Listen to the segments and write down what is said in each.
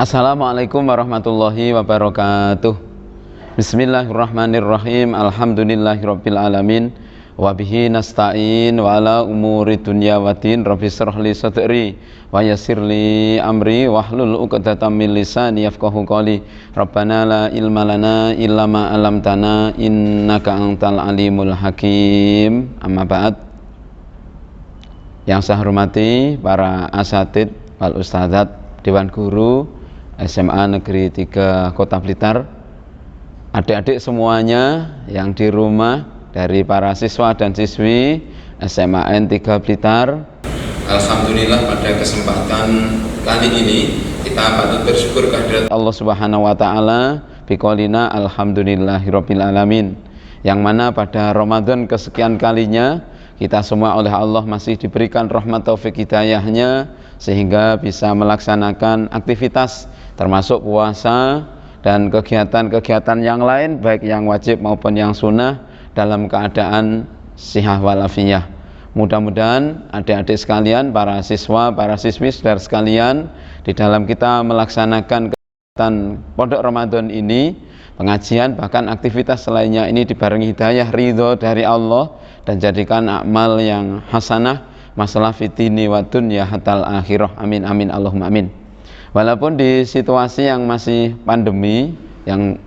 Assalamualaikum warahmatullahi wabarakatuh. Bismillahirrahmanirrahim. Alhamdulillahirabbil alamin. Wa bihi nasta'in wa ala umuri dunya waddin. Rabbi shrah li sadri wa yassir li amri wahlul 'uqdatam min lisani yafqahu qawli. Rabbana la ilma lana illa ma 'allamtana innaka antal alimul hakim. Amma ba'd. Yang saya hormati para asatid wal ustadzat, Dewan Guru SMA Negeri 3 Kota Blitar, adik-adik semuanya yang di rumah, dari para siswa dan siswi SMAN 3 Blitar. Alhamdulillah pada kesempatan kali ini kita patut bersyukur kehadirat Allah Subhanahu wa taala biqaulina alhamdulillahirabbil alamin, yang mana pada Ramadan kesekian kalinya kita semua oleh Allah masih diberikan rahmat taufik hidayahnya sehingga bisa melaksanakan aktivitas termasuk puasa dan kegiatan-kegiatan yang lain, baik yang wajib maupun yang sunnah, dalam keadaan sihah walafiyah. Mudah-mudahan adik-adik sekalian, para siswa, para siswi, saudara sekalian, di dalam kita melaksanakan kegiatan Pondok Ramadan ini, pengajian bahkan aktivitas lainnya ini dibarengi hidayah ridho dari Allah dan jadikan amal yang hasanah, masalah fitini wa dunya hatal akhirah. Amin amin Allahumma amin. Walaupun di situasi yang masih pandemi yang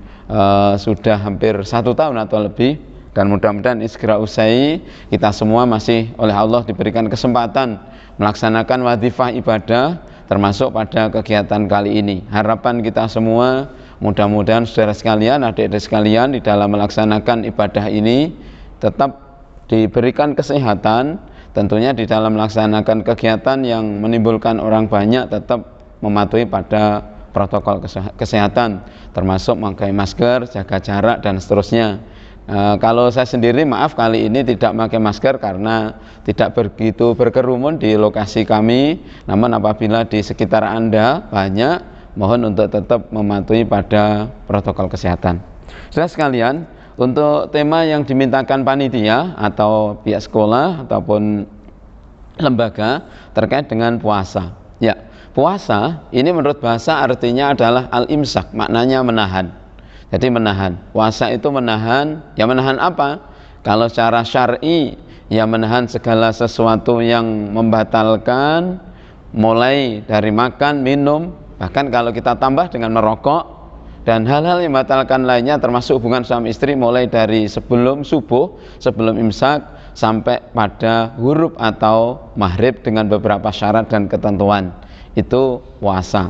sudah hampir 1 tahun atau lebih, dan mudah-mudahan ini segera usai, kita semua masih oleh Allah diberikan kesempatan melaksanakan wadhifah ibadah termasuk pada kegiatan kali ini. Harapan kita semua mudah-mudahan saudara sekalian, adik-adik sekalian, di dalam melaksanakan ibadah ini tetap diberikan kesehatan, tentunya di dalam melaksanakan kegiatan yang menimbulkan orang banyak tetap mematuhi pada protokol kesehatan, termasuk memakai masker, jaga jarak, dan seterusnya. Kalau saya sendiri, maaf, kali ini tidak memakai masker karena tidak begitu berkerumun di lokasi kami. Namun apabila di sekitar Anda banyak, mohon untuk tetap mematuhi pada protokol kesehatan. Saudara sekalian, untuk tema yang dimintakan panitia atau pihak sekolah ataupun lembaga terkait dengan puasa. Ya, puasa ini menurut bahasa artinya adalah al-imsak, maknanya menahan. Jadi menahan. Puasa itu menahan, ya menahan apa? Kalau secara syar'i, ya menahan segala sesuatu yang membatalkan, mulai dari makan, minum, bahkan kalau kita tambah dengan merokok dan hal-hal yang membatalkan lainnya, termasuk hubungan suami istri, mulai dari sebelum subuh, sebelum imsak, sampai pada huruf atau maghrib dengan beberapa syarat dan ketentuan. Itu puasa.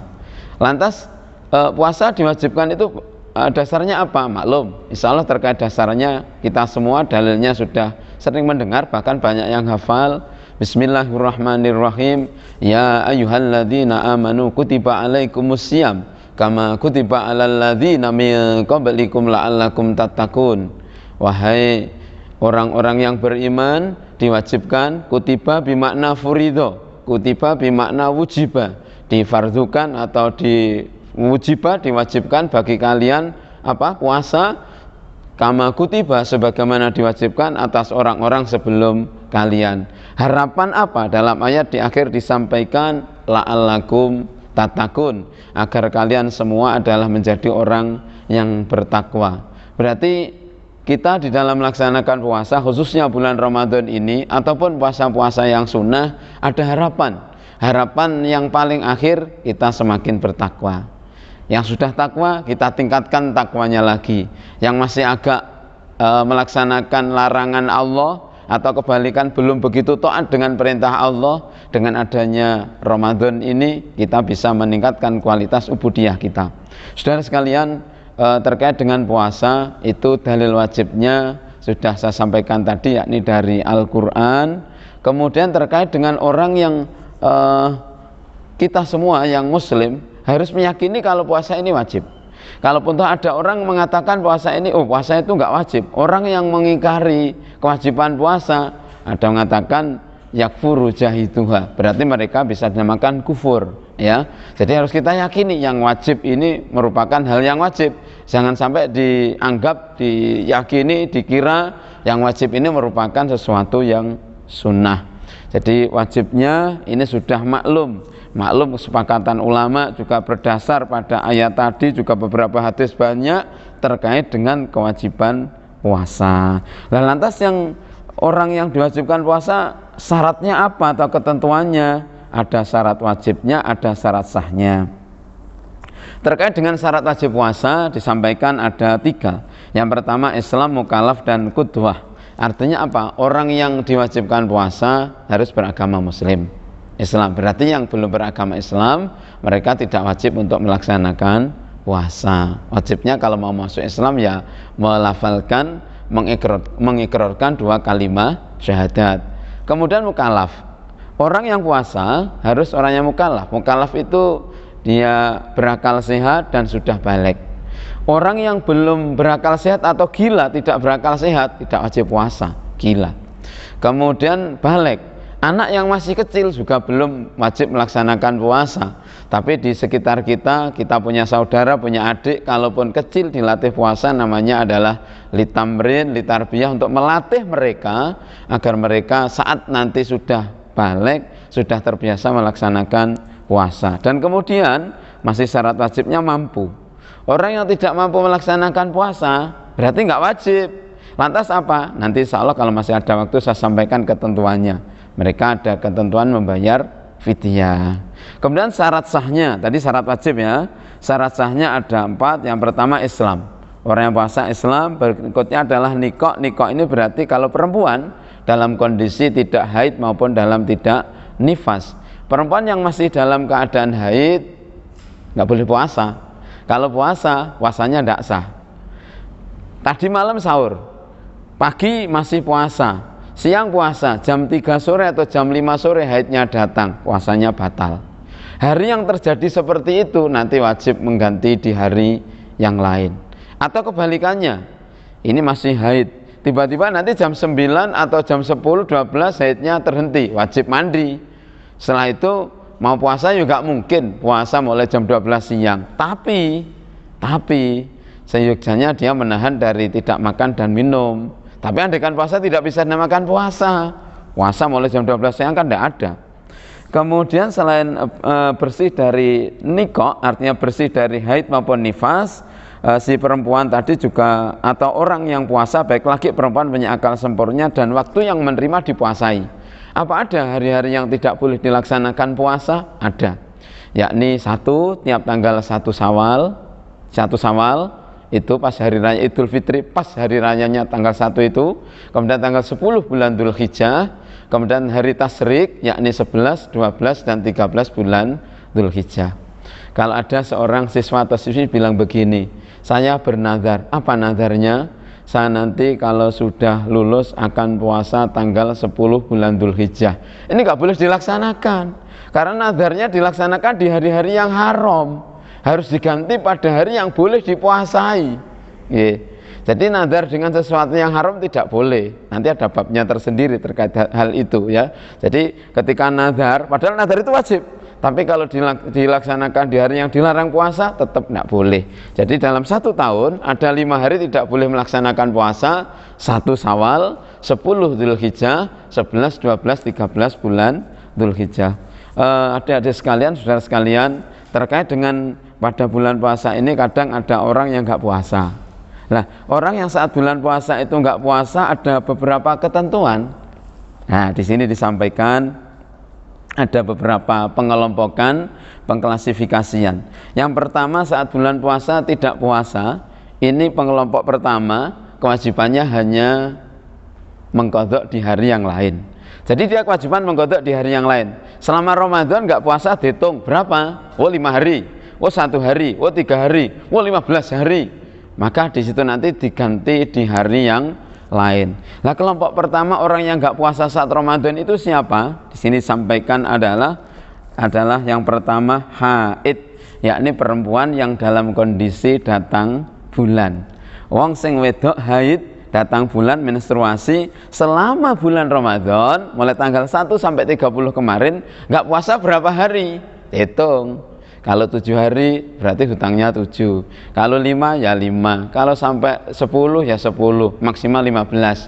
Lantas puasa diwajibkan itu dasarnya apa? Maklum, insya Allah terkait dasarnya kita semua dalilnya sudah sering mendengar, bahkan banyak yang hafal. Bismillahirrahmanirrahim. Ya ayyuhalladzina amanu kutiba alaikumusiyam kama kutiba alal ladzina min qablikum la'allakum tattaqun. Wahai orang-orang yang beriman, diwajibkan, kutiba bimakna furidho, kutiba bimakna wujiba, difardukan atau diwujiba, diwajibkan bagi kalian apa? Puasa, kama kutiba, sebagaimana diwajibkan atas orang-orang sebelum kalian. Harapan apa? Dalam ayat di akhir disampaikan la'allakum tattaqun, agar kalian semua adalah menjadi orang yang bertakwa. Berarti kita di dalam melaksanakan puasa, khususnya bulan Ramadan ini ataupun puasa-puasa yang sunnah, ada harapan. Harapan yang paling akhir, kita semakin bertakwa. Yang sudah takwa, kita tingkatkan takwanya lagi. Yang masih agak melaksanakan larangan Allah atau kebalikan belum begitu taat dengan perintah Allah, dengan adanya Ramadan ini kita bisa meningkatkan kualitas ubudiyah kita. Saudara sekalian, terkait dengan puasa itu dalil wajibnya sudah saya sampaikan tadi, yakni dari Al-Quran. Kemudian terkait dengan orang yang kita semua yang muslim harus meyakini kalau puasa ini wajib. Kalaupun ada orang mengatakan puasa ini, oh puasa itu enggak wajib, orang yang mengingkari kewajiban puasa, ada mengatakan yakfuru jahiduha, berarti mereka bisa dinamakan kufur, ya. Jadi harus kita yakini yang wajib ini merupakan hal yang wajib. Jangan sampai dianggap, diyakini, dikira yang wajib ini merupakan sesuatu yang sunnah. Jadi wajibnya ini sudah maklum kesepakatan ulama juga berdasar pada ayat tadi, juga beberapa hadis banyak terkait dengan kewajiban puasa. Nah, lantas yang orang yang diwajibkan puasa syaratnya apa atau ketentuannya? Ada syarat wajibnya, ada syarat sahnya. Terkait dengan syarat wajib puasa disampaikan ada 3. Yang pertama Islam, mukallaf, dan qudwah. Artinya apa? Orang yang diwajibkan puasa harus beragama Muslim, Islam. Berarti yang belum beragama Islam, mereka tidak wajib untuk melaksanakan puasa. Wajibnya kalau mau masuk Islam ya melafalkan, mengikrarkan 2 kalimat syahadat. Kemudian mukallaf. Orang yang puasa harus orang yang mukallaf. Mukallaf itu dia berakal sehat dan sudah balik. Orang yang belum berakal sehat atau gila, tidak berakal sehat, tidak wajib puasa, gila. Kemudian balik, anak yang masih kecil juga belum wajib melaksanakan puasa. Tapi di sekitar kita punya saudara, punya adik, kalaupun kecil dilatih puasa, namanya adalah litamrin, litarbiyah, untuk melatih mereka agar mereka saat nanti sudah balik, sudah terbiasa melaksanakan puasa. Dan kemudian masih syarat wajibnya mampu. Orang yang tidak mampu melaksanakan puasa berarti nggak wajib. Lantas apa? Nanti insya Allah kalau masih ada waktu saya sampaikan ketentuannya. Mereka ada ketentuan membayar fidyah. Kemudian syarat sahnya, tadi syarat wajib ya. Syarat sahnya ada 4. Yang pertama Islam. Orang yang puasa Islam. Berikutnya adalah nikah. Nikah ini berarti kalau perempuan dalam kondisi tidak haid maupun dalam tidak nifas. Perempuan yang masih dalam keadaan haid nggak boleh puasa. Kalau puasa, puasanya tidak sah. Tadi malam sahur, pagi masih puasa, siang puasa, jam 3 sore atau jam 5 sore haidnya datang, puasanya batal. Hari yang terjadi seperti itu nanti wajib mengganti di hari yang lain. Atau kebalikannya, ini masih haid, tiba-tiba nanti jam 9 atau jam 10, 12 haidnya terhenti, wajib mandi. Setelah itu mau puasa juga mungkin, puasa mulai jam 12 siang. Tapi seyogyanya dia menahan dari tidak makan dan minum. Tapi andaikan puasa tidak bisa makan puasa mulai jam 12 siang kan tidak ada. Kemudian selain bersih dari nikah, artinya bersih dari haid maupun nifas, si perempuan tadi juga atau orang yang puasa, baik laki perempuan, punya akal sempurna dan waktu yang menerima dipuasai. Apa ada hari-hari yang tidak boleh dilaksanakan puasa? Ada. Yakni 1, tiap tanggal 1 Syawal itu pas hari raya Idul Fitri, pas hari rayanya tanggal 1 itu. Kemudian tanggal 10 bulan Dzulhijjah, kemudian hari Tasyrik yakni 11, 12 dan 13 bulan Dzulhijjah. Kalau ada seorang siswa atau siswi bilang begini, saya bernazar. Apa nazarnya? Saya nanti kalau sudah lulus akan puasa tanggal 10 bulan Dzulhijjah. Ini nggak boleh dilaksanakan, karena nazarnya dilaksanakan di hari-hari yang haram, harus diganti pada hari yang boleh dipuasai. Jadi nazar dengan sesuatu yang haram tidak boleh. Nanti ada babnya tersendiri terkait hal itu ya. Jadi ketika nazar, padahal nazar itu wajib, tapi kalau dilaksanakan di hari yang dilarang puasa tetap tidak boleh. Jadi dalam 1 tahun ada 5 hari tidak boleh melaksanakan puasa: 1 Syawal, 10 Dzulhijjah, 11, 12, 13 bulan Dzulhijjah. Adik-adik sekalian, saudara sekalian, terkait dengan pada bulan puasa ini kadang ada orang yang nggak puasa. Nah, orang yang saat bulan puasa itu nggak puasa ada beberapa ketentuan. Nah, di sini disampaikan ada beberapa pengelompokan, pengklasifikasian. Yang pertama, saat bulan puasa tidak puasa, ini pengelompok pertama kewajibannya hanya mengqadha di hari yang lain. Jadi dia kewajiban mengqadha di hari yang lain. Selama Ramadan nggak puasa dihitung berapa? 5 hari, 1 hari, 3 hari, 15 hari. Maka di situ nanti diganti di hari yang lain. Nah, kelompok pertama orang yang nggak puasa saat Ramadan itu siapa? Di sini sampaikan adalah yang pertama haid, yakni perempuan yang dalam kondisi datang bulan. Wong sing wedok haid datang bulan menstruasi selama bulan Ramadan mulai tanggal 1 sampai 30 kemarin nggak puasa berapa hari? Hitung. Kalau 7 hari berarti hutangnya 7. Kalau 5 ya 5. Kalau sampai 10 ya 10. Maksimal 15.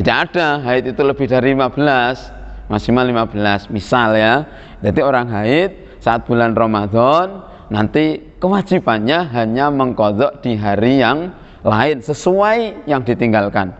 Tidak ada haid itu lebih dari 15. maksimal 15 misal ya. Jadi orang haid saat bulan Ramadan nanti kewajibannya hanya mengqadha di hari yang lain sesuai yang ditinggalkan.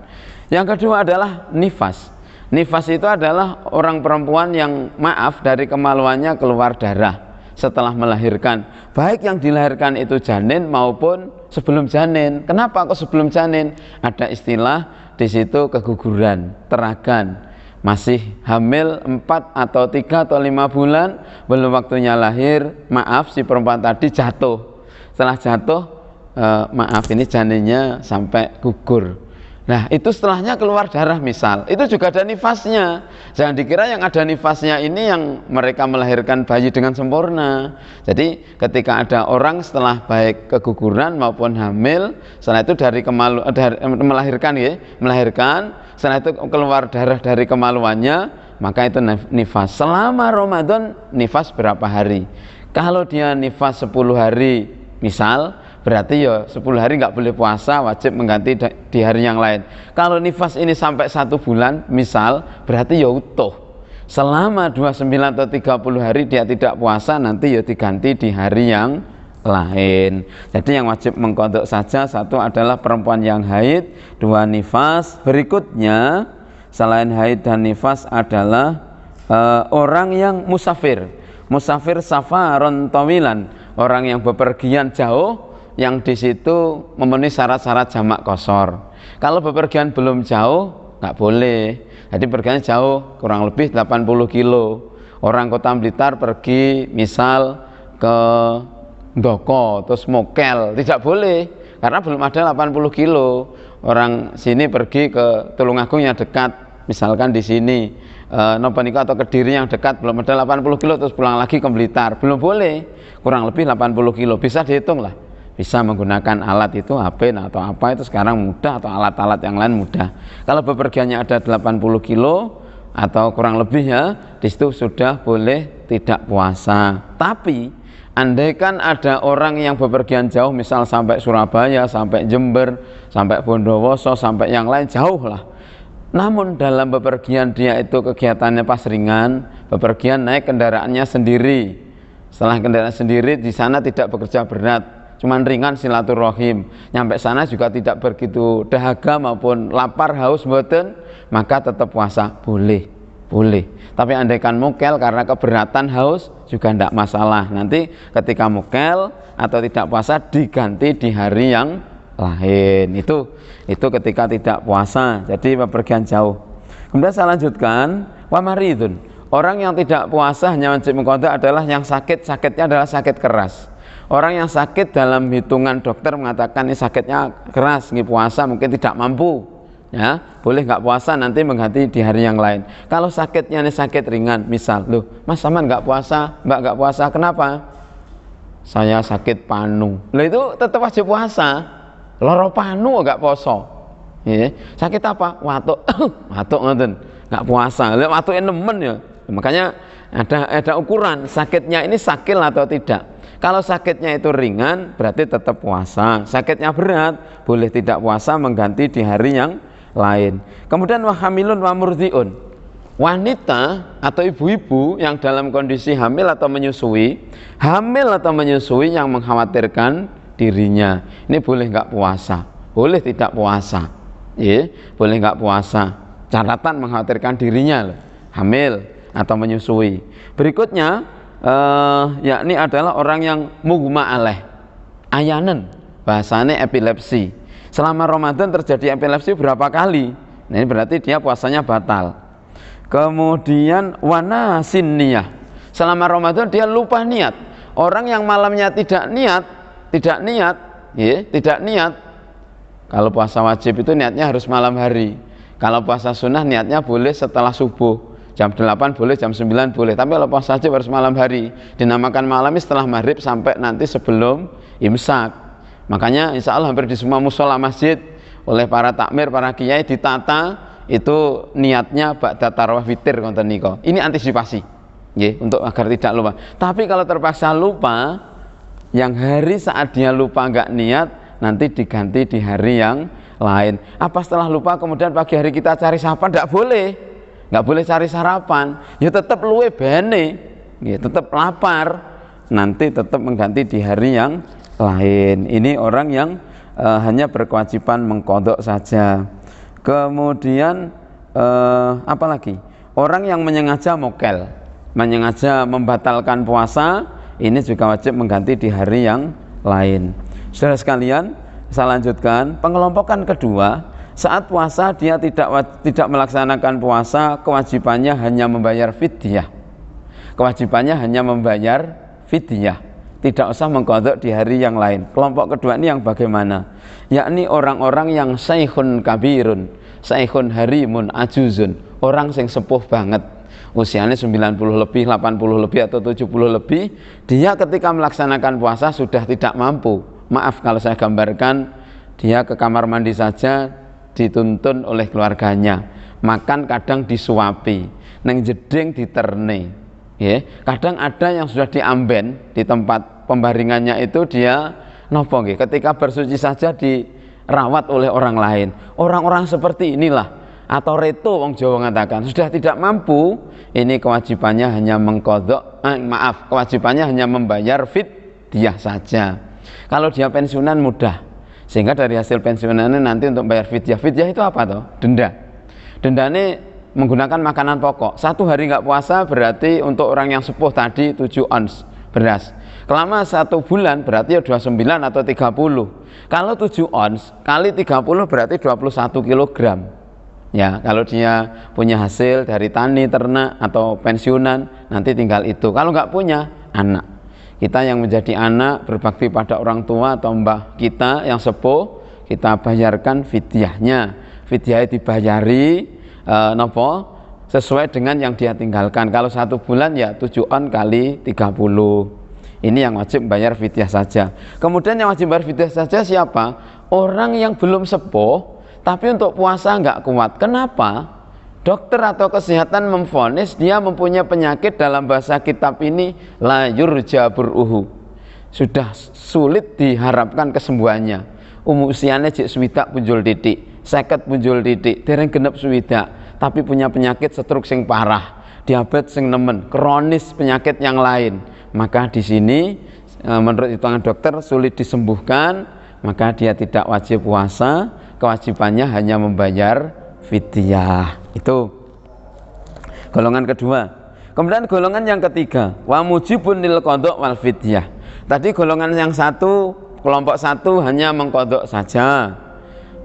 Yang kedua adalah nifas. Nifas itu adalah orang perempuan yang maaf dari kemaluannya keluar darah setelah melahirkan, baik yang dilahirkan itu janin maupun sebelum janin. Kenapa kok sebelum janin? Ada istilah di situ keguguran, teragan, masih hamil 4 atau 3 atau 5 bulan, belum waktunya lahir, maaf si perempuan tadi jatuh. Setelah jatuh, maaf ini janinnya sampai gugur. Nah itu setelahnya keluar darah misal, itu juga ada nifasnya. Jangan dikira yang ada nifasnya ini yang mereka melahirkan bayi dengan sempurna. Jadi ketika ada orang setelah baik keguguran maupun hamil, setelah itu dari melahirkan ya, melahirkan, setelah itu keluar darah dari kemaluannya, maka itu nifas. Selama Ramadan nifas berapa hari? Kalau dia nifas 10 hari misal, berarti ya 10 hari nggak boleh puasa, wajib mengganti di hari yang lain. Kalau nifas ini sampai 1 bulan misal, berarti ya utuh. Selama 29 atau 30 hari dia tidak puasa, nanti ya diganti di hari yang lain. Jadi yang wajib mengqadha saja, satu adalah perempuan yang haid, 2 nifas. Berikutnya selain haid dan nifas adalah orang yang musafir. Musafir safaron tawilan, orang yang bepergian jauh, yang di situ memenuhi syarat-syarat jamak qashar. Kalau bepergian belum jauh nggak boleh. Jadi pergian jauh kurang lebih 80 kilo. Orang Kota Blitar pergi misal ke Ndoko terus Mokel, tidak boleh karena belum ada 80 kilo. Orang sini pergi ke Tulungagung yang dekat, misalkan di sini napa niku atau Kediri yang dekat, belum ada 80 kilo terus pulang lagi ke Blitar, belum boleh. Kurang lebih 80 kilo bisa dihitung lah. Bisa menggunakan alat itu HP atau apa itu sekarang mudah, atau alat-alat yang lain mudah. Kalau bepergiannya ada 80 kilo atau kurang lebih ya, di situ sudah boleh tidak puasa. Tapi andaikan ada orang yang bepergian jauh, misal sampai Surabaya, sampai Jember, sampai Bondowoso, sampai yang lain jauh lah. Namun dalam bepergian dia itu kegiatannya pas ringan, bepergian naik kendaraannya sendiri. Setelah kendaraan sendiri di sana tidak bekerja berat, cuman ringan silaturahim, nyampe sana juga tidak begitu dahaga maupun lapar haus mboten, maka tetap puasa boleh. Tapi andaikan mukel karena keberatan haus juga tidak masalah. Nanti ketika mukel atau tidak puasa diganti di hari yang lain. Itu ketika tidak puasa. Jadi bepergian jauh. Kemudian saya lanjutkan, wa maridun. Orang yang tidak puasa hanya wajib mengqadha adalah yang sakit, sakitnya adalah sakit keras. Orang yang sakit dalam hitungan dokter mengatakan ini sakitnya keras, ini puasa mungkin tidak mampu, ya boleh nggak puasa, nanti mengganti di hari yang lain. Kalau sakitnya ini sakit ringan, misal, loh mas sama nggak puasa, mbak nggak puasa, kenapa? Saya sakit panu. Loh itu tetap wajib puasa. Loro panu nggak poso. Ya. Sakit apa? Watuk, watuk ngoten, nggak puasa. Loh watuk nemen ya. Makanya ada ukuran sakitnya ini sakil atau tidak. Kalau sakitnya itu ringan berarti tetap puasa. Sakitnya berat boleh tidak puasa, mengganti di hari yang lain. Kemudian wahamilun wa murdiun. Wanita atau ibu-ibu yang dalam kondisi hamil atau menyusui yang mengkhawatirkan dirinya, ini boleh nggak puasa, boleh tidak puasa, ya, boleh nggak puasa. Catatan mengkhawatirkan dirinya loh, hamil atau menyusui. Berikutnya yakni adalah orang yang mughma alaih, ayanen, bahasanya epilepsi. Selama Ramadan terjadi epilepsi berapa kali? Nah, ini berarti dia puasanya batal. Kemudian wana sinniyah, selama Ramadan dia lupa niat. Orang yang malamnya tidak niat, kalau puasa wajib itu niatnya harus malam hari. Kalau puasa sunnah niatnya boleh setelah subuh, jam 8 boleh, jam 9 boleh. Tapi kalau puasa wajib harus malam hari. Dinamakan malam setelah maghrib sampai nanti sebelum imsak. Makanya insya Allah hampir di semua musola masjid oleh para takmir, para kiai ditata itu niatnya ba'da tarawih witir konten niko. Ini antisipasi, ya, untuk agar tidak lupa. Tapi kalau terpaksa lupa, yang hari saat dia lupa nggak niat, nanti diganti di hari yang lain. Apa setelah lupa kemudian pagi hari kita cari siapa? Tidak boleh. nggak boleh cari sarapan, ya tetap luwe bene, ya tetap lapar, nanti tetap mengganti di hari yang lain. Ini orang yang hanya berkewajiban mengqadha saja. Kemudian apalagi orang yang menyengaja mokel, menyengaja membatalkan puasa, ini juga wajib mengganti di hari yang lain. Saudara sekalian, saya lanjutkan pengelompokan kedua. Saat puasa dia tidak melaksanakan puasa, kewajibannya hanya membayar fidyah. Kewajibannya hanya membayar fidyah, tidak usah mengqadha di hari yang lain. Kelompok kedua ini yang bagaimana? Yakni orang-orang yang saikhun kabirun, saikhun harimun ajuzun, orang yang sepuh banget, usianya 90 lebih, 80 lebih atau 70 lebih, dia ketika melaksanakan puasa sudah tidak mampu. Maaf kalau saya gambarkan, dia ke kamar mandi saja dituntun oleh keluarganya, makan kadang disuapi, neng jeding diterne, ya. Kadang ada yang sudah diamben di tempat pembaringannya itu dia nopo, ya. Ketika bersuci saja dirawat oleh orang lain. Orang-orang seperti inilah, atau reto wong Jawa mengatakan sudah tidak mampu, ini kewajibannya hanya mengqadha, kewajibannya hanya membayar fidyah saja. Kalau dia pensiunan mudah, sehingga dari hasil pensiunannya nanti untuk bayar fidyah. Fidyah itu apa toh? Denda. Denda ini menggunakan makanan pokok. 1 hari nggak puasa berarti untuk orang yang sepuh tadi 7 ons beras. Kelama 1 bulan berarti ya 29 atau 30. Kalau 7 ons kali 30 berarti 21 kilogram. Ya, kalau dia punya hasil dari tani, ternak atau pensiunan, nanti tinggal itu. Kalau nggak punya, anak. Kita yang menjadi anak berbakti pada orang tua atau mbah kita yang sepuh, kita bayarkan fidyahnya. Fidyahnya dibayari sesuai dengan yang dia tinggalkan. Kalau 1 bulan ya 7 on kali 30. Ini yang wajib bayar fidyah saja. Kemudian yang wajib bayar fidyah saja siapa? Orang yang belum sepuh tapi untuk puasa nggak kuat. Kenapa? Dokter atau kesehatan memvonis dia mempunyai penyakit, dalam bahasa kitab ini la yurja bur'uhu, sudah sulit diharapkan kesembuhannya. Usianya jek swidak punjul titik, 50 punjul titik, dereng genep swidak, tapi punya penyakit stroke sing parah, diabetes sing nemen, kronis, penyakit yang lain. Maka di sini menurut hitungan dokter sulit disembuhkan, maka dia tidak wajib puasa, kewajibannya hanya membayar fidyah. Itu golongan kedua. Kemudian golongan yang ketiga, wa mujibun lil qadha wal fidyah. Tadi golongan yang satu, kelompok satu hanya mengqadha saja,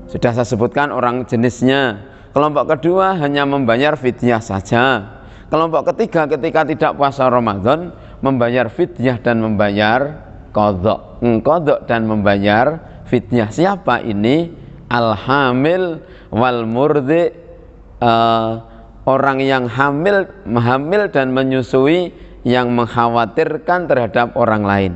sudah saya sebutkan orang jenisnya. Kelompok kedua hanya membayar fidyah saja. Kelompok ketiga ketika tidak puasa Ramadan membayar fidyah dan membayar qadha, qadha dan membayar fidyah. Siapa ini? Al-hamil wal murdi, orang yang hamil dan menyusui yang mengkhawatirkan terhadap orang lain.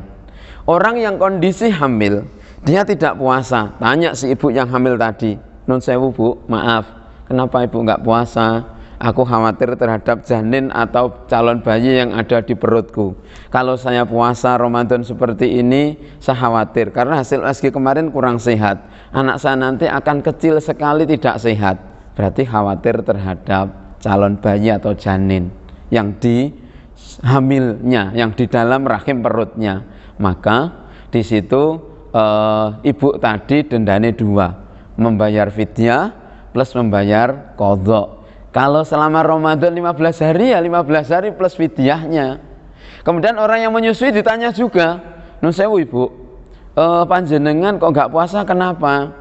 Orang yang kondisi hamil, dia tidak puasa. Tanya si ibu yang hamil tadi, nun sewu bu, maaf, kenapa ibu nggak puasa? Aku khawatir terhadap janin atau calon bayi yang ada di perutku. Kalau saya puasa Ramadan seperti ini, saya khawatir karena hasil USG kemarin kurang sehat. Anak saya nanti akan kecil sekali, tidak sehat. Berarti khawatir terhadap calon bayi atau janin yang di hamilnya, yang di dalam rahim perutnya. Maka di situ ibu tadi dendane 2, membayar fidyah plus membayar qadha. Kalau selama Ramadan 15 hari ya 15 hari plus fidyahnya. Kemudian orang yang menyusui ditanya juga, nun sewu ibu, panjenengan kok nggak puasa kenapa?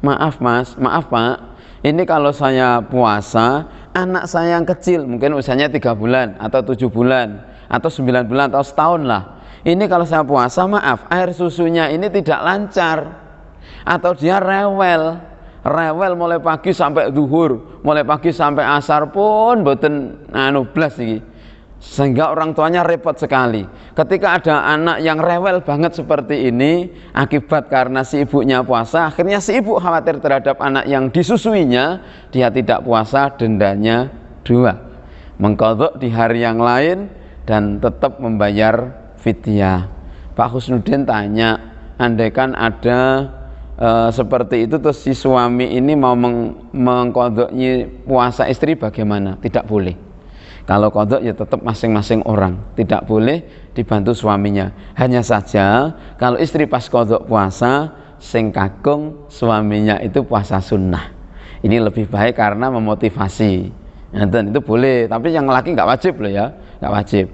Maaf mas, maaf pak, ini kalau saya puasa, anak saya yang kecil, mungkin usianya 3 bulan, atau 7 bulan, atau 9 bulan, atau setahun lah. Ini kalau saya puasa, maaf, air susunya ini tidak lancar. Atau dia rewel mulai pagi sampai zuhur, mulai pagi sampai asar pun boten blas iki. Sehingga orang tuanya repot sekali. Ketika ada anak yang rewel banget seperti ini, akibat karena si ibunya puasa, akhirnya si ibu khawatir terhadap anak yang disusuinya, dia tidak puasa, dendanya 2, mengqadha di hari yang lain dan tetap membayar fidyah. Pak Husnuddin tanya, andaikan ada seperti itu terus si suami ini mau mengkodoknya puasa istri bagaimana? Tidak boleh. Kalau kodok ya tetap masing-masing orang, tidak boleh dibantu suaminya. Hanya saja kalau istri pas kodok puasa sing kakung suaminya itu puasa sunnah, ini lebih baik karena memotivasi. Nah, dan itu boleh, tapi yang laki nggak wajib loh ya, nggak wajib.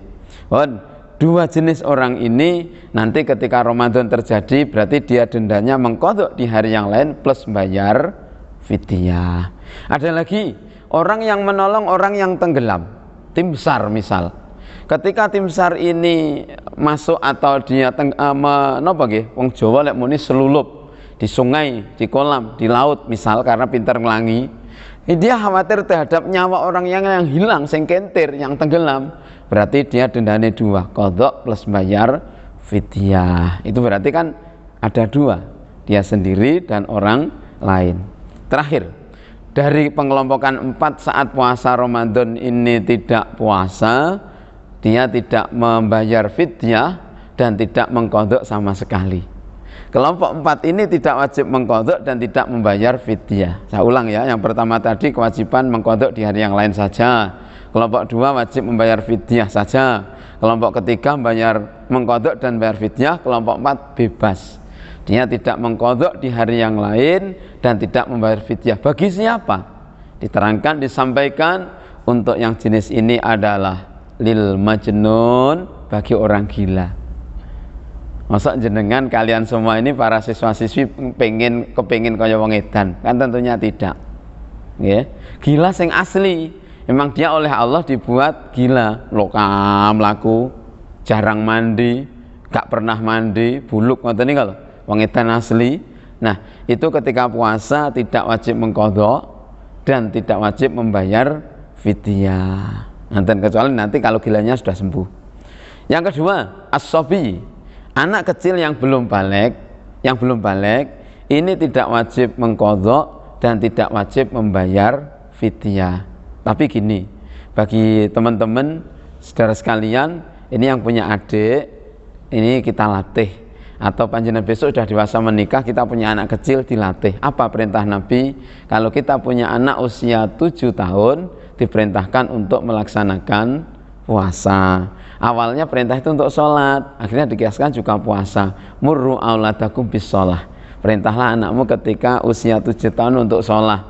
Dua jenis orang ini nanti ketika Ramadan terjadi berarti dia dendanya mengkodok di hari yang lain plus bayar fidyah. Ada lagi orang yang menolong orang yang tenggelam, tim SAR misal. Ketika tim SAR ini masuk atau dia wong Jawa lek muni selulup di sungai, di kolam, di laut misal karena pintar ngelangi, dia khawatir terhadap nyawa orang yang hilang, sing kentir, yang tenggelam. Berarti dia dendanya dua, kodok plus bayar fidyah. Itu berarti kan ada dua, dia sendiri dan orang lain. Terakhir, dari pengelompokan 4 saat puasa Ramadan ini tidak puasa, dia tidak membayar fidyah dan tidak mengkodok sama sekali. Kelompok 4 ini tidak wajib mengkodok dan tidak membayar fidyah. Saya ulang ya, yang pertama tadi kewajiban mengkodok di hari yang lain saja. Kelompok 2 wajib membayar fidyah saja. Kelompok ketiga mengkodok dan bayar fidyah. Kelompok 4 bebas, dia tidak mengkodok di hari yang lain dan tidak membayar fidyah. Bagi siapa? Diterangkan, disampaikan untuk yang jenis ini adalah lil majnun, bagi orang gila. Masa jenengan kalian semua ini para siswa-siswi kepengin kaya wong edan? Kan tentunya tidak. Ya. Gila sing asli. Memang dia oleh Allah dibuat gila, lokam laku, jarang mandi, gak pernah mandi, buluk ngoten niku lho, wong edan asli. Nah, itu ketika puasa tidak wajib mengqadha dan tidak wajib membayar fidyah. Nanti kecuali nanti kalau gilanya sudah sembuh. Yang kedua, as-sabi, anak kecil yang belum balik, ini tidak wajib mengqadha dan tidak wajib membayar fidyah. Tapi gini, bagi teman-teman saudara sekalian, ini yang punya adik, ini kita latih. Atau panjenengan besok sudah dewasa menikah, kita punya anak kecil, dilatih. Apa perintah Nabi? Kalau kita punya anak usia 7 tahun, diperintahkan untuk melaksanakan puasa. Awalnya perintah itu untuk sholat, akhirnya dikiaskan juga puasa. Murru auladakum bis sholah. Perintahlah anakmu ketika usia 7 tahun untuk sholat.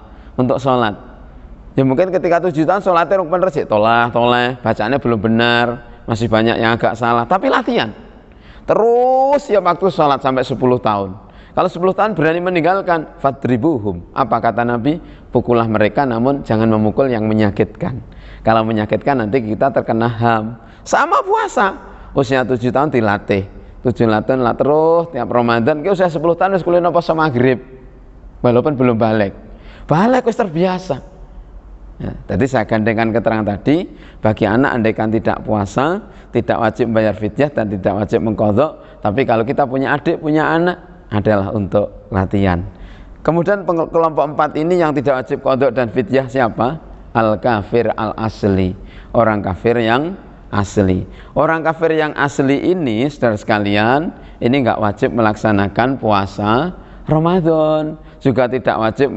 Ya mungkin ketika 7 tahun sholatnya rukun resik, toleh, bacaannya belum benar, masih banyak yang agak salah, tapi latihan. Terus ya waktu sholat sampai 10 tahun. Kalau 10 tahun berani meninggalkan, fadribuhum. Apa kata Nabi? Pukullah mereka, namun jangan memukul yang menyakitkan. Kalau menyakitkan nanti kita terkena HAM. Sama puasa, usia 7 tahun dilatih. 7 tahun lah terus tiap Ramadan, kita usia 10 tahun wis kulino poso maghrib. Walaupun belum balik wis terbiasa. Ya, tadi saya gandengkan keterangan tadi, bagi anak andaikan tidak puasa, tidak wajib membayar fidyah dan tidak wajib mengqadha. Tapi kalau kita punya adik, punya anak, adalah untuk latihan. Kemudian kelompok 4 ini yang tidak wajib qadha dan fidyah siapa? Al-kafir al-asli, orang kafir yang asli. Orang kafir yang asli ini, saudara sekalian, ini enggak wajib melaksanakan puasa Ramadan, juga tidak wajib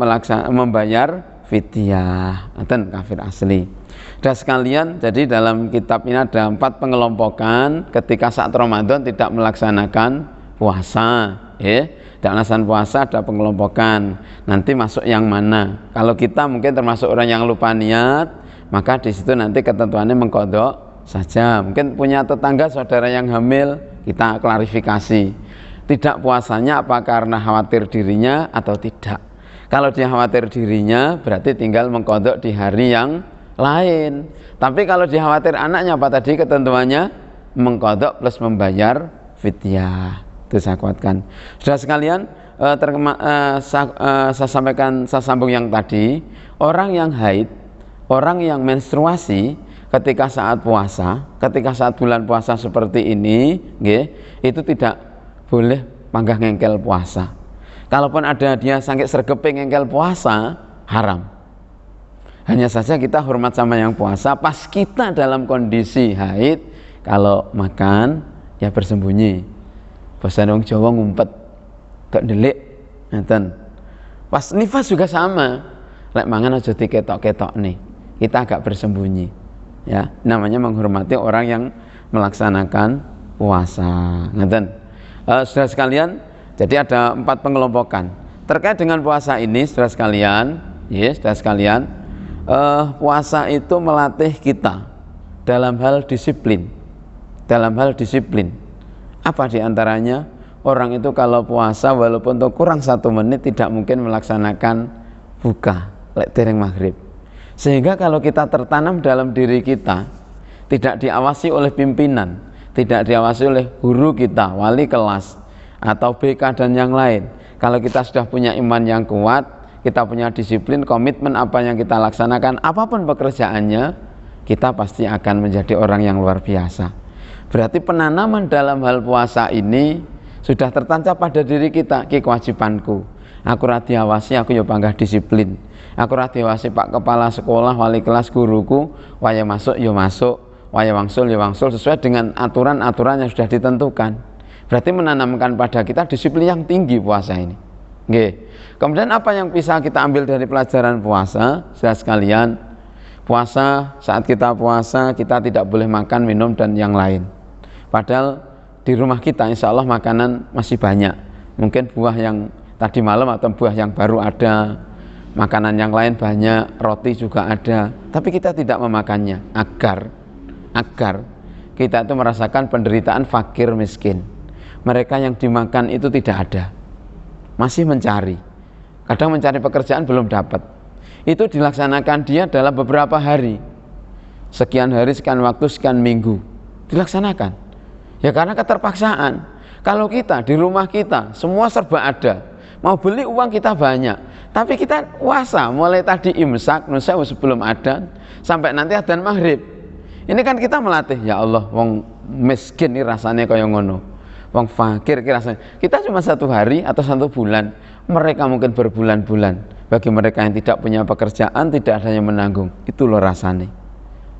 membayar fidyah, dan kafir asli. Dan sekalian, jadi dalam kitab ini ada 4 pengelompokan ketika saat Ramadan tidak melaksanakan puasa. Tidak melaksanakan puasa ada pengelompokan. Nanti masuk yang mana? Kalau kita mungkin termasuk orang yang lupa niat, maka di situ nanti ketentuannya mengqadha saja. Mungkin punya tetangga saudara yang hamil, kita klarifikasi. Tidak puasanya apa karena khawatir dirinya atau tidak? Kalau dia khawatir dirinya berarti tinggal mengqadha di hari yang lain. Tapi kalau dia khawatir anaknya, apa tadi ketentuannya? Mengqadha plus membayar fidyah. Itu saya kuatkan. Sudah sekalian, saya sambung yang tadi, orang yang haid, orang yang menstruasi ketika saat puasa, ketika saat bulan puasa seperti ini, itu tidak boleh panggah ngengkel puasa. Kalaupun ada dia sakit sregeping ngengkel puasa, haram. Hanya saja kita hormat sama yang puasa, pas kita dalam kondisi haid, kalau makan ya bersembunyi. Bahasa wong Jawa ngumpet, gak ndelik. Ngeten. Pas nifas juga sama. Lek mangan aja diketok-ketok nih. Kita agak bersembunyi. Ya, namanya menghormati orang yang melaksanakan puasa. Ngeten. Saudara sekalian, jadi ada 4 pengelompokan. Terkait dengan puasa ini, saudara sekalian, saudara sekalian, puasa itu melatih kita dalam hal disiplin. Dalam hal disiplin. Apa diantaranya? Orang itu kalau puasa walaupun untuk kurang 1 menit tidak mungkin melaksanakan buka lek dereng maghrib. Sehingga kalau kita tertanam dalam diri kita, tidak diawasi oleh pimpinan, tidak diawasi oleh guru kita, wali kelas atau BK dan yang lain. Kalau kita sudah punya iman yang kuat, kita punya disiplin, komitmen apa yang kita laksanakan, apapun pekerjaannya, kita pasti akan menjadi orang yang luar biasa. Berarti penanaman dalam hal puasa ini sudah tertancap pada diri kita. Ki kewajibanku, aku ra diawasi, aku ya bangga disiplin. Aku ra diawasi Pak Kepala Sekolah, wali kelas, guruku, waya masuk ya masuk, waya wangsul ya wangsul, sesuai dengan aturan-aturan yang sudah ditentukan. Berarti menanamkan pada kita disiplin yang tinggi puasa ini. Nggih. Kemudian apa yang bisa kita ambil dari pelajaran puasa? Saudara sekalian, puasa, saat kita puasa kita tidak boleh makan, minum dan yang lain. Padahal di rumah kita insya Allah makanan masih banyak. Mungkin buah yang tadi malam atau buah yang baru ada, makanan yang lain banyak, roti juga ada, tapi kita tidak memakannya agar kita itu merasakan penderitaan fakir miskin. Mereka yang dimakan itu tidak ada, masih mencari, kadang mencari pekerjaan belum dapat. Itu dilaksanakan dia dalam beberapa hari, sekian hari, sekian waktu, sekian minggu dilaksanakan. Ya karena keterpaksaan. Kalau kita di rumah kita semua serba ada, mau beli uang kita banyak, tapi kita puasa mulai tadi imsak, nusa sebelum adzan sampai nanti adzan maghrib. Ini kan kita melatih, ya Allah, wong miskin ini rasanya kaya ngono, wong fakir ini rasanya. Kita cuma 1 hari atau 1 bulan, mereka mungkin berbulan-bulan. Bagi mereka yang tidak punya pekerjaan, tidak ada yang menanggung, itu loh rasanya.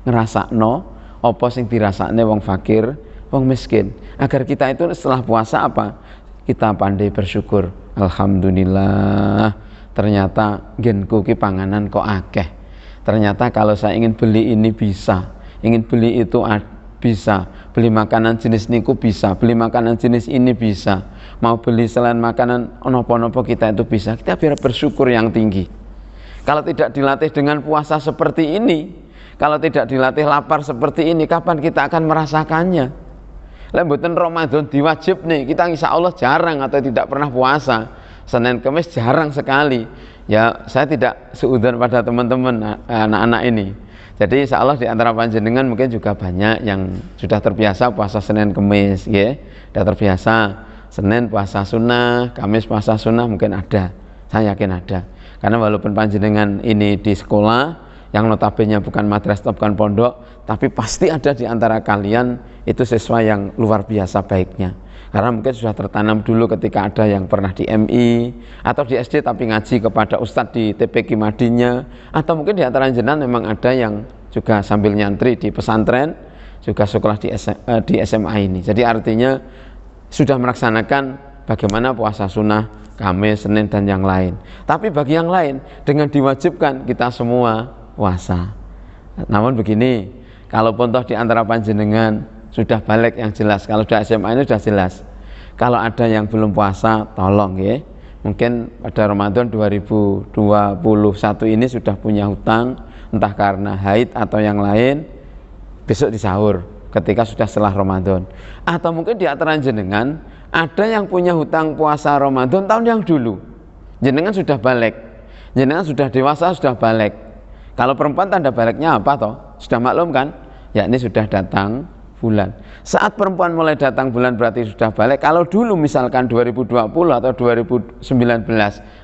Ngerasakno apa sing dirasakne wong fakir, wong miskin, agar kita itu setelah puasa apa? Kita pandai bersyukur. Alhamdulillah, ternyata genku ki panganan kok akeh. Ternyata kalau saya ingin beli ini bisa, ingin beli itu bisa, beli makanan jenis niku bisa, beli makanan jenis ini bisa, mau beli selain makanan onopo-onopo kita itu bisa. Kita biar bersyukur yang tinggi. Kalau tidak dilatih dengan puasa seperti ini, kalau tidak dilatih lapar seperti ini, kapan kita akan merasakannya? Lembutan Ramadan diwajib nih, kita insya Allah jarang atau tidak pernah puasa. Senin Kamis jarang sekali. Ya saya tidak seudon pada teman-teman anak-anak ini. Jadi insya Allah di antara panjenengan mungkin juga banyak yang sudah terbiasa puasa Senin Kamis, ya. Sudah terbiasa Senin puasa sunnah, Kamis puasa sunnah mungkin ada. Saya yakin ada. Karena walaupun panjenengan ini di sekolah yang notabene bukan madrasah, bukan pondok, tapi pasti ada di antara kalian itu siswa yang luar biasa baiknya. Karena mungkin sudah tertanam dulu ketika ada yang pernah di MI atau di SD tapi ngaji kepada ustadz di TPQ Madinya, atau mungkin di antara jenengan memang ada yang juga sambil nyantri di pesantren, juga sekolah di SMA ini. Jadi artinya sudah melaksanakan bagaimana puasa sunnah, Kamis, Senin dan yang lain. Tapi bagi yang lain dengan diwajibkan kita semua puasa. Namun begini, kalaupun toh di antara panjenengan sudah balik yang jelas, kalau sudah SMA ini sudah jelas. Kalau ada yang belum puasa, tolong ya. Mungkin pada Ramadan 2021 ini sudah punya hutang, entah karena haid atau yang lain, besok disahur ketika sudah setelah Ramadan. Atau mungkin di antara jenengan ada yang punya hutang puasa Ramadan tahun yang dulu. Jenengan sudah balik, jenengan sudah dewasa, sudah balik. Kalau perempuan tanda baliknya apa toh? Sudah maklum kan? Ya ini sudah datang bulan. Saat perempuan mulai datang bulan berarti sudah balik. Kalau dulu misalkan 2020 atau 2019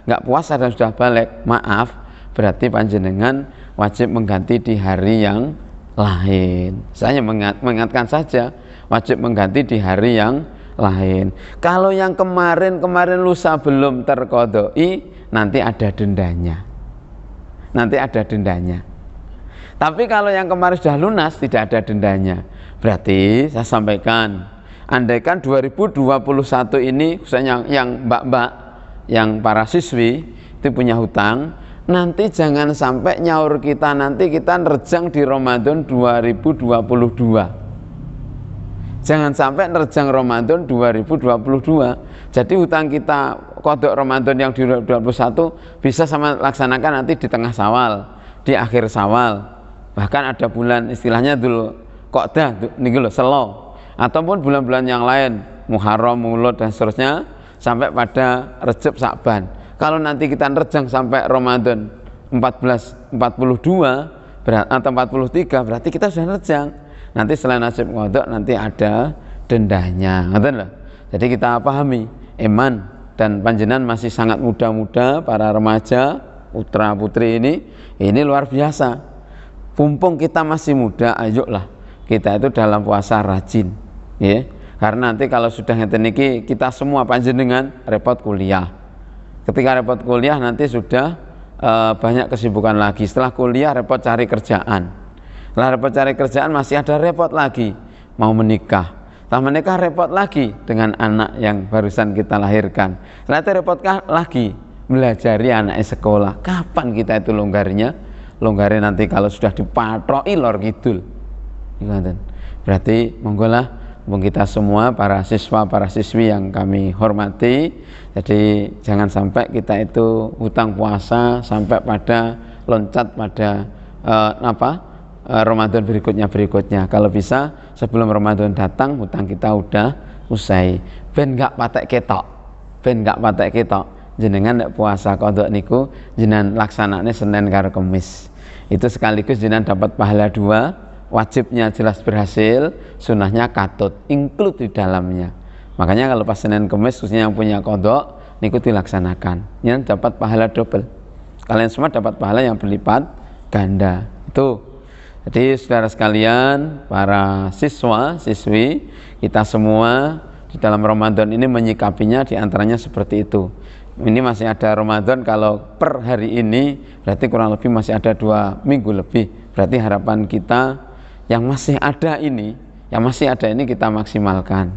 nggak puasa dan sudah balik, maaf, berarti panjenengan wajib mengganti di hari yang lain. Saya mengingatkan saja, wajib mengganti di hari yang lain. Kalau yang kemarin lusa belum terqodoi, nanti ada dendanya. Tapi kalau yang kemarin sudah lunas, tidak ada dendanya. Berarti saya sampaikan, andaikan 2021 ini khususnya yang mbak-mbak yang para siswi itu punya hutang, nanti jangan sampai nyaur kita nanti kita nerjang di Ramadan 2022. Jangan sampai nerjang Ramadan 2022. Jadi hutang kita kodok Ramadan yang di 2021 bisa sama laksanakan nanti di tengah Syawal, di akhir Syawal. Bahkan ada bulan istilahnya dulu Qodah nih lho, Selo, ataupun bulan-bulan yang lain, Muharram, Mulud dan seterusnya sampai pada Rejab, Sa'ban. Kalau nanti kita nerjang sampai Ramadan 1442 atau 43 berarti kita sudah nerjang. Nanti selain nasib ngodok nanti ada dendanya, ngerti loh. Jadi kita pahami iman dan panjenengan masih sangat muda-muda, para remaja putra putri ini luar biasa. Mumpung kita masih muda, ayolah kita itu dalam puasa rajin, ya. Karena nanti kalau sudah ngeten niki kita semua panjenengan repot kuliah. Ketika repot kuliah nanti sudah banyak kesibukan lagi. Setelah kuliah repot cari kerjaan. Setelah repot cari kerjaan masih ada repot lagi mau menikah. Setelah menikah repot lagi dengan anak yang barusan kita lahirkan. Setelah itu repot lagi belajari anak sekolah. Kapan kita itu longgarnya? Longgarnya nanti kalau sudah dipatroki lor kidul. Berarti monggolah kita semua para siswa, para siswi yang kami hormati. Jadi jangan sampai kita itu hutang puasa sampai pada loncat pada Ramadan berikutnya. Kalau bisa sebelum Ramadan datang hutang kita udah usai. Ben gak patek ketok. Jenengan nek puasa kodok niku jenengan laksanane Senin karo Kamis. Itu sekaligus jenengan dapat pahala 2, wajibnya jelas berhasil, sunahnya katut, include di dalamnya. Makanya kalau pas Senin Kamis khususnya yang punya kodok niku dilaksanakan, jenengan dapat pahala double. Kalian semua dapat pahala yang berlipat ganda. Itu. Jadi saudara sekalian, para siswa, siswi, kita semua di dalam Ramadan ini menyikapinya diantaranya seperti itu. Ini masih ada Ramadan, kalau per hari ini berarti kurang lebih masih ada 2 minggu lebih. Berarti harapan kita yang masih ada ini kita maksimalkan.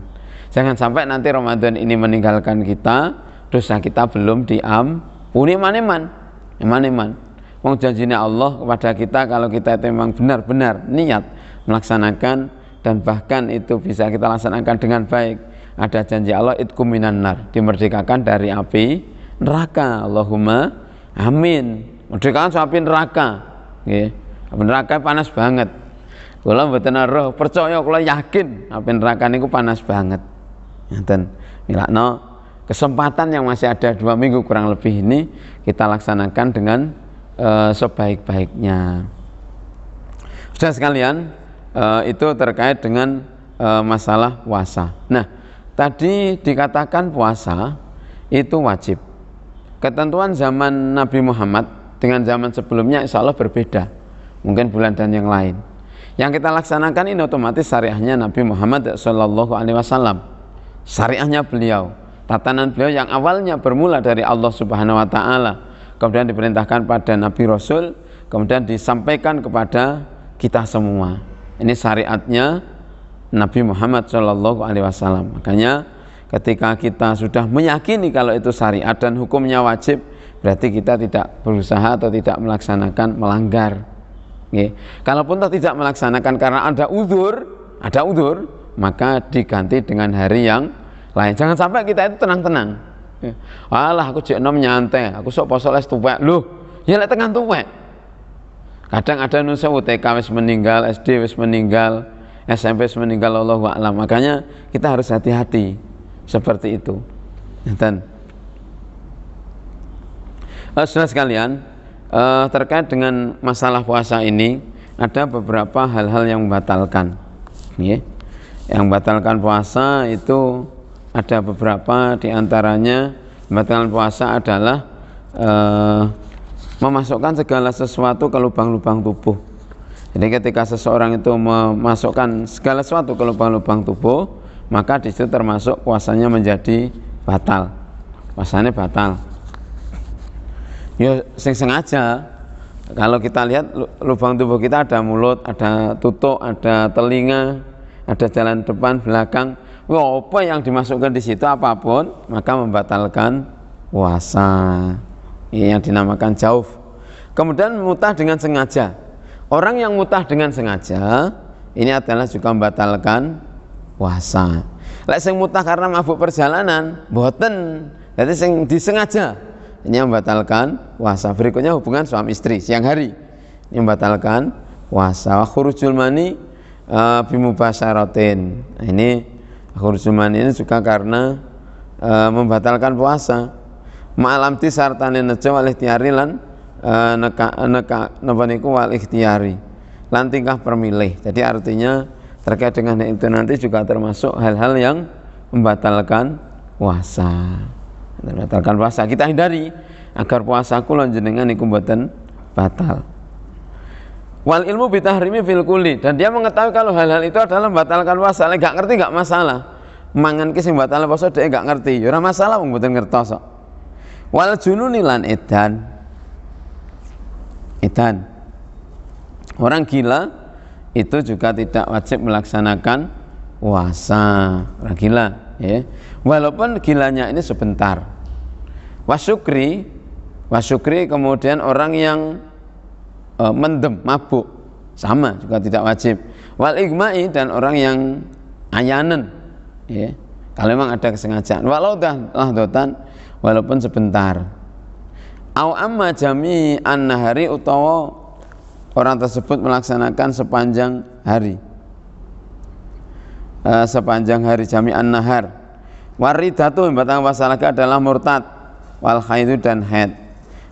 Jangan sampai nanti Ramadan ini meninggalkan kita, dosa kita belum diampuni eman-eman. Wong janjinya Allah kepada kita kalau kita itu memang benar-benar niat melaksanakan dan bahkan itu bisa kita laksanakan dengan baik. Ada janji Allah itqum minan nar, dimerdekakan dari api neraka. Allahumma amin. Merdekakan api neraka. Nggih. Api neraka panas banget. Kula mboten roh, percaya kula yakin api neraka niku panas banget. Ngoten. Milakno kesempatan yang masih ada 2 minggu kurang lebih ini kita laksanakan dengan sebaik-baiknya. Sudah sekalian, itu terkait dengan masalah puasa. Nah, tadi dikatakan puasa itu wajib. Ketentuan zaman Nabi Muhammad dengan zaman sebelumnya insya Allah berbeda. Mungkin bulan dan yang lain. Yang kita laksanakan ini otomatis syariahnya Nabi Muhammad SAW. Syariahnya beliau, tatanan beliau yang awalnya bermula dari Allah Subhanahu Wa Taala, kemudian diperintahkan pada Nabi Rasul, kemudian disampaikan kepada kita semua. Ini syariatnya Nabi Muhammad SAW. Makanya ketika kita sudah meyakini kalau itu syariat dan hukumnya wajib, berarti kita tidak berusaha atau tidak melaksanakan melanggar. Kalaupun tidak melaksanakan karena ada udzur, maka diganti dengan hari yang lain. Jangan sampai kita itu tenang-tenang. Alah aku jek nom nyantai, aku sok poso les tuwek. Loh, ya lek tekan tuwek. Kadang ada nusa TK wis meninggal, SD wis meninggal, SMP wis meninggal, Allahu a'lam. Makanya kita harus hati-hati seperti itu. Dan saudara sekalian, terkait dengan masalah puasa ini ada beberapa hal-hal yang membatalkan. Yang membatalkan puasa itu ada beberapa, diantaranya membatalkan puasa adalah memasukkan segala sesuatu ke lubang-lubang tubuh. Jadi ketika seseorang itu memasukkan segala sesuatu ke lubang-lubang tubuh, maka di situ termasuk puasanya menjadi batal. Puasanya batal. Ya sing sengaja. Kalau kita lihat lubang tubuh kita ada mulut, ada tutuk, ada telinga, ada jalan depan, belakang. Apa yang dimasukkan di situ apapun maka membatalkan puasa. Ini yang dinamakan jauf. Kemudian mutah dengan sengaja. Orang yang mutah dengan sengaja ini adalah juga membatalkan puasa. Lek sing mutah karena mabuk perjalanan, boten. Jadi sing disengaja ini yang membatalkan puasa. Berikutnya hubungan suami istri siang hari. Ini membatalkan puasa. Wa khurujul mani bimubasyaratin. Ini khurujul mani ini juga karena membatalkan puasa. Ma'alam tisartane nejo wal ikhtiyari lan napa niku wal ikhtiyari lan tingkah permilih. Jadi artinya terkait dengan itu nanti juga termasuk hal-hal yang membatalkan puasa. Membatalkan puasa kita hindari agar puasaku lan jenengan niku mboten batal. Wal ilmu bitahrimi fil kulli, dan dia mengetahui kalau hal-hal itu adalah membatalkan puasa. Lek gak ngerti gak masalah. Mangan ki sing batal puasa dhek gak ngerti, ya ora masalah wong mboten ngertos kok. Wal jununi lan edan. Orang gila itu juga tidak wajib melaksanakan puasa. Orang gila ya. Walaupun gilanya ini sebentar. Wasyukri kemudian orang yang mendem, mabuk, sama juga tidak wajib. Wal igma'i, dan orang yang ayanen ya. Kalau memang ada kesengajaan. Walau lahdotan, walaupun sebentar. Au amma jami an-nahari, utawa orang tersebut melaksanakan sepanjang hari. Sepanjang hari jami an-nahar. Waridatu membatalkan puasa lagi adalah murtad, wal khaidu dan haid.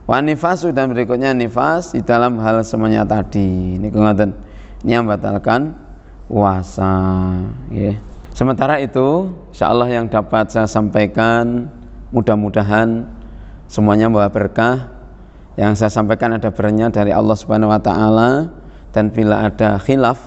Wa nifasu, dan berikutnya nifas di dalam hal semuanya tadi. Ini ngoten. Ini yang membatalkan puasa ya. Sementara itu insyaallah yang dapat saya sampaikan mudah-mudahan semuanya membawa berkah. Yang saya sampaikan ada bernya dari Allah Subhanahu wa taala, dan bila ada khilaf,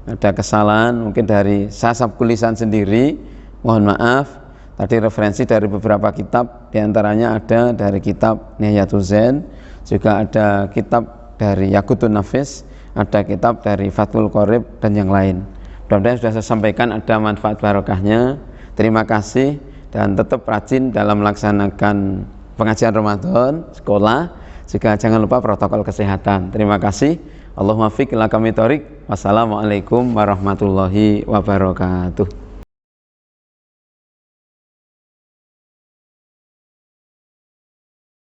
ada kesalahan mungkin dari saya sabku lisan sendiri, mohon maaf. Tadi referensi dari beberapa kitab, diantaranya ada dari kitab Nihayatul Zain, juga ada kitab dari Yaqutun Nafis, ada kitab dari Fathul Qorib, dan yang lain. Mudah-mudahan sudah saya sampaikan ada manfaat barokahnya. Terima kasih, dan tetap rajin dalam melaksanakan pengajian Ramadan, sekolah, juga jangan lupa protokol kesehatan. Terima kasih. Allahumma fiq ila kami thorik. Wassalamualaikum warahmatullahi wabarakatuh.